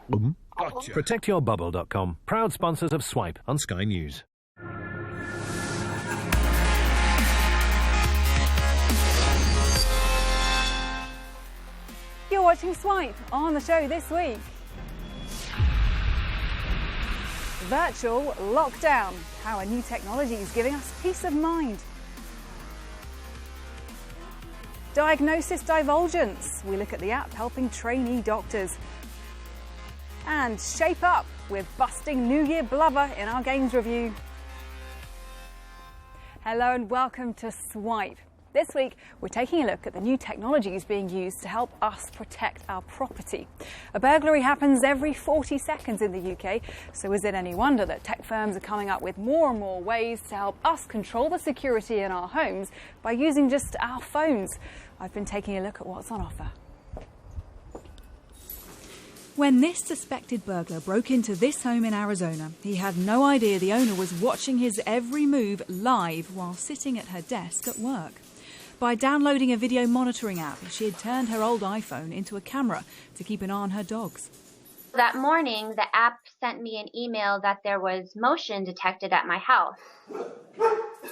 Gotcha. ProtectYourBubble.com, proud sponsors of Swipe on Sky News. You're watching Swipe. On the show this week, virtual lockdown, how a new technology is giving us peace of mind. Diagnosis divulgence, we look at the app helping trainee doctors. And shape up, we're busting New Year blubber in our games review. Hello and welcome to Swipe. This week, we're taking a look at the new technologies being used to help us protect our property. A burglary happens every 40 seconds in the UK, so is it any wonder that tech firms are coming up with more and more ways to help us control the security in our homes by using just our phones? I've been taking a look at what's on offer. When this suspected burglar broke into this home in Arizona, he had no idea the owner was watching his every move live while sitting at her desk at work. By downloading a video monitoring app, she had turned her old iPhone into a camera to keep an eye on her dogs. That morning, the app sent me an email that there was motion detected at my house.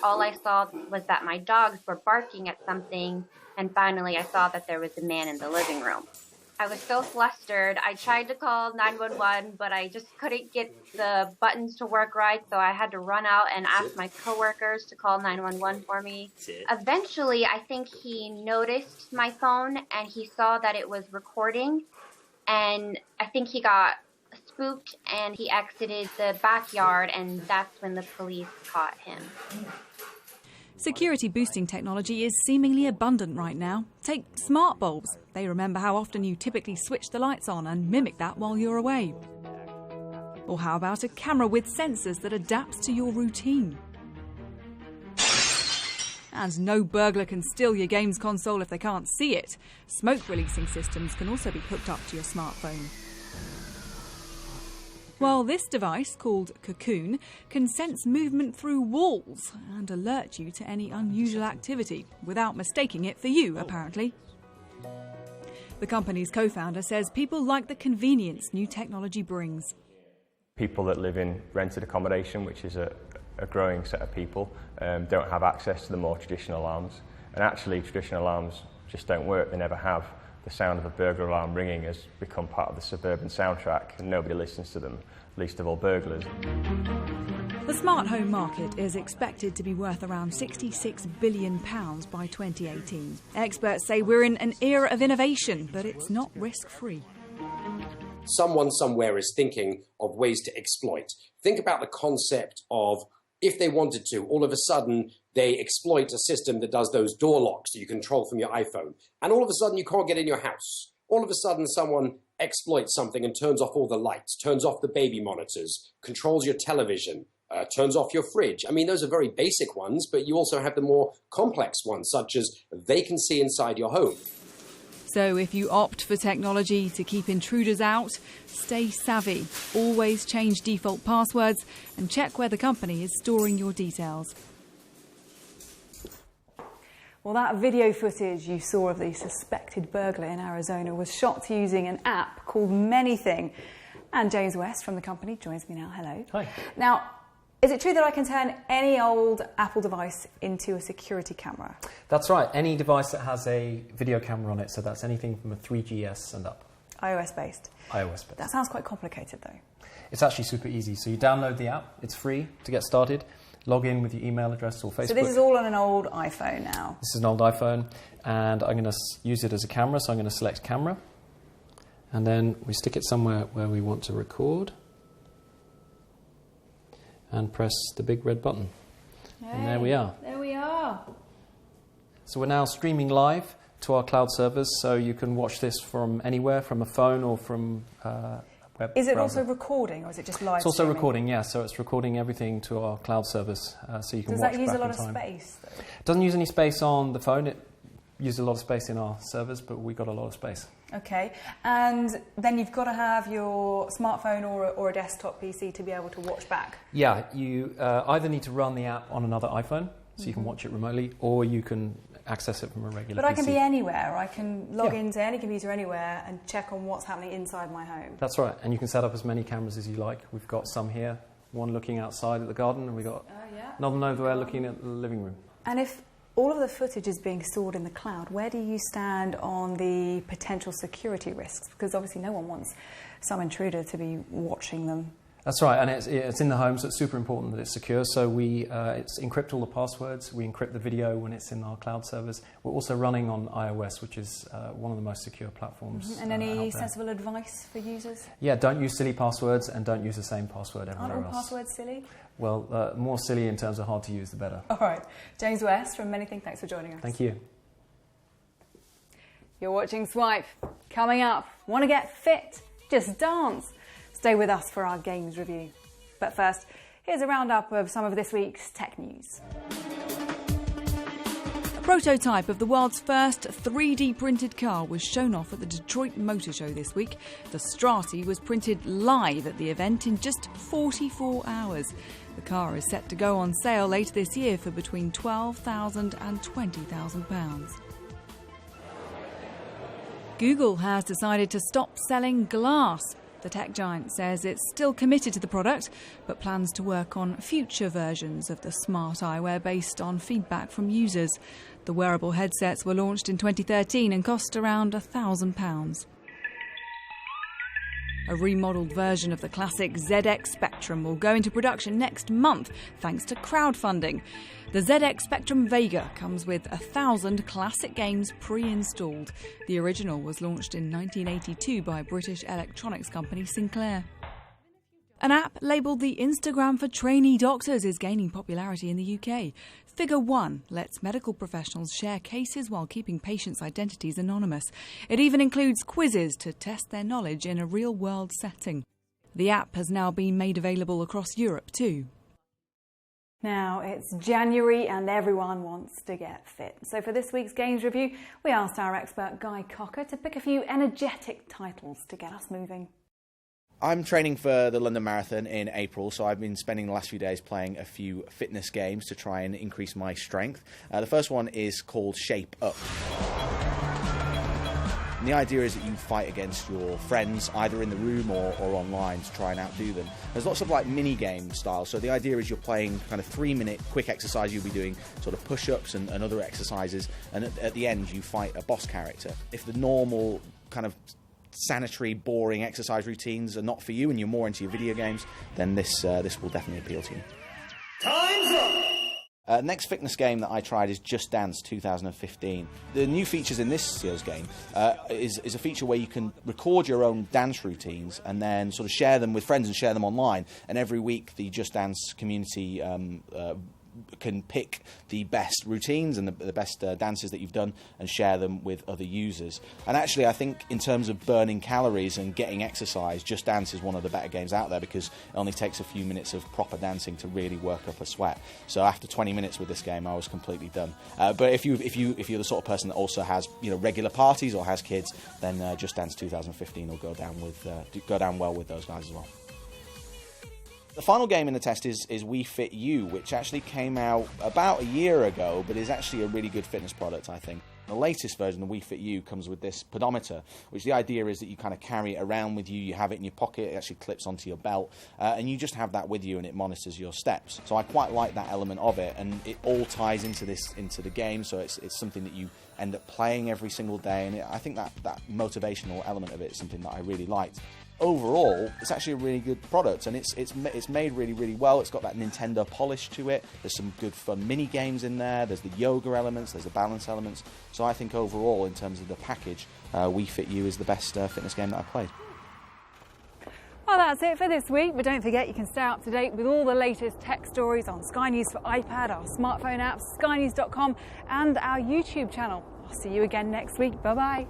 All I saw was that my dogs were barking at something, and finally I saw that there was a man in the living room. I was so flustered. I tried to call 911, but I just couldn't get the buttons to work right, so I had to run out and ask my coworkers to call 911 for me. Eventually, I think he noticed my phone and he saw that it was recording, and I think he got spooked and he exited the backyard, and that's when the police caught him. Security boosting technology is seemingly abundant right now. Take smart bulbs. They remember how often you typically switch the lights on and mimic that while you're away. Or how about a camera with sensors that adapts to your routine? And no burglar can steal your games console if they can't see it. Smoke releasing systems can also be hooked up to your smartphone. While this device, called Cocoon, can sense movement through walls and alert you to any unusual activity, without mistaking it for you, apparently. The company's co-founder says people like the convenience new technology brings. People that live in rented accommodation, which is a growing set of people, don't have access to the more traditional alarms. And actually, traditional alarms just don't work, they never have. The sound of a burglar alarm ringing has become part of the suburban soundtrack, and nobody listens to them, least of all burglars. The smart home market is expected to be worth around £66 billion by 2018. Experts say we're in an era of innovation, but it's not risk-free. Someone somewhere is thinking of ways to exploit. Think about the concept of, if they wanted to, all of a sudden they exploit a system that does those door locks that you control from your iPhone, and all of a sudden you can't get in your house. All of a sudden someone exploits something and turns off all the lights, turns off the baby monitors, controls your television, turns off your fridge. I mean, those are very basic ones, but you also have the more complex ones, such as they can see inside your home. So if you opt for technology to keep intruders out, stay savvy. Always change default passwords and check where the company is storing your details. Well, that video footage you saw of the suspected burglar in Arizona was shot using an app called Manything. And James West from the company joins me now. Hello. Hi. Now, is it true that I can turn any old Apple device into a security camera? That's right. Any device that has a video camera on it, so that's anything from a 3GS and up. iOS-based? iOS-based. That sounds quite complicated, though. It's actually super easy. So you download the app. It's free to get started. Log in with your email address or Facebook. So this is all on an old iPhone now? This is an old iPhone, and I'm going to use it as a camera, so I'm going to select camera. And then we stick it somewhere where we want to record. And press the big red button. Hey, and there we are. There we are. So we're now streaming live to our cloud servers, so you can watch this from anywhere, from a phone or from a web Is it browser. also recording, or is it just live It's also streaming? recording, yeah. So it's recording everything to our cloud servers, so you can Does watch that use back a lot in of time. space, though? It doesn't use any space on the phone. It uses a lot of space in our servers, but we've got a lot of space. Okay, and then you've got to have your smartphone or a desktop PC to be able to watch back. Yeah, you either need to run the app on another iPhone, so you can watch it remotely, or you can access it from a regular But PC. I can be anywhere. I can log into any computer anywhere and check on what's happening inside my home. That's right, and you can set up as many cameras as you like. We've got some here, one looking outside at the garden, and we've got another over there looking at the living room. And if all of the footage is being stored in the cloud, where do you stand on the potential security risks? Because obviously no one wants some intruder to be watching them. That's right, and it's in the home, so it's super important that it's secure. So we encrypt all the passwords, we encrypt the video when it's in our cloud servers. We're also running on iOS, which is one of the most secure platforms. And any sensible advice for users? Yeah, don't use silly passwords and don't use the same password everywhere Aren't all else. passwords silly? Well, more silly in terms of hard to use, the better. All right. James West from Manything, thanks for joining us. Thank you. You're watching Swipe. Coming up, want to get fit? Just dance. Stay with us for our games review. But first, here's a roundup of some of this week's tech news. A prototype of the world's first 3D printed car was shown off at the Detroit Motor Show this week. The Strati was printed live at the event in just 44 hours. The car is set to go on sale later this year for between £12,000 and £20,000. Google has decided to stop selling glass. The tech giant says it's still committed to the product, but plans to work on future versions of the smart eyewear based on feedback from users. The wearable headsets were launched in 2013 and cost around £1,000. A remodelled version of the classic ZX Spectrum will go into production next month thanks to crowdfunding. The ZX Spectrum Vega comes with 1,000 classic games pre-installed. The original was launched in 1982 by British electronics company Sinclair. An app labelled the Instagram for trainee doctors is gaining popularity in the UK. Figure One lets medical professionals share cases while keeping patients' identities anonymous. It even includes quizzes to test their knowledge in a real-world setting. The app has now been made available across Europe too. Now, it's January and everyone wants to get fit. So for this week's Games Review, we asked our expert Guy Cocker to pick a few energetic titles to get us moving. I'm training for the London Marathon in April, so I've been spending the last few days playing a few fitness games to try and increase my strength. The first one is called Shape Up. And the idea is that you fight against your friends, either in the room or online, to try and outdo them. There's lots of like mini-game style, so the idea is you're playing kind of 3-minute quick exercise. You'll be doing sort of push-ups and other exercises, and at the end you fight a boss character. If the normal kind of sanitary, boring exercise routines are not for you and you're more into your video games, then this will definitely appeal to you. Time's up! Next fitness game that I tried is Just Dance 2015. The new features in this year's game is a feature where you can record your own dance routines and then sort of share them with friends and share them online. And every week the Just Dance community can pick the best routines and the best dances that you've done and share them with other users. And actually, I think in terms of burning calories and getting exercise, Just Dance is one of the better games out there because it only takes a few minutes of proper dancing to really work up a sweat. So after 20 minutes with this game, I was completely done. But if you're the sort of person that also has regular parties or has kids, then Just Dance 2015 will go down well with those guys as well. The final game in the test is Wii Fit U, which actually came out about a year ago, but is actually a really good fitness product, I think. The latest version, the Wii Fit U, comes with this pedometer, which the idea is that you kind of carry it around with you, you have it in your pocket, it actually clips onto your belt, and you just have that with you and it monitors your steps. So I quite like that element of it, and it all ties into the game, so it's something that you end up playing every single day, and I think that motivational element of it is something that I really liked. Overall, it's actually a really good product, and it's made really, really well. It's got that Nintendo polish to it. There's some good fun mini games in there. There's the yoga elements. There's the balance elements. So I think overall, in terms of the package, Wii Fit U is the best fitness game that I've played. Well, that's it for this week, but don't forget you can stay up to date with all the latest tech stories on Sky News for iPad, our smartphone apps, skynews.com, and our YouTube channel. I'll see you again next week. Bye-bye.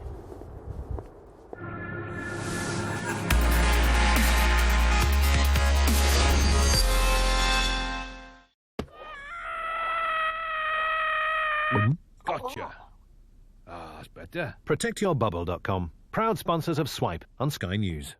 Gotcha. That's better. ProtectYourBubble.com. Proud sponsors of Swipe on Sky News.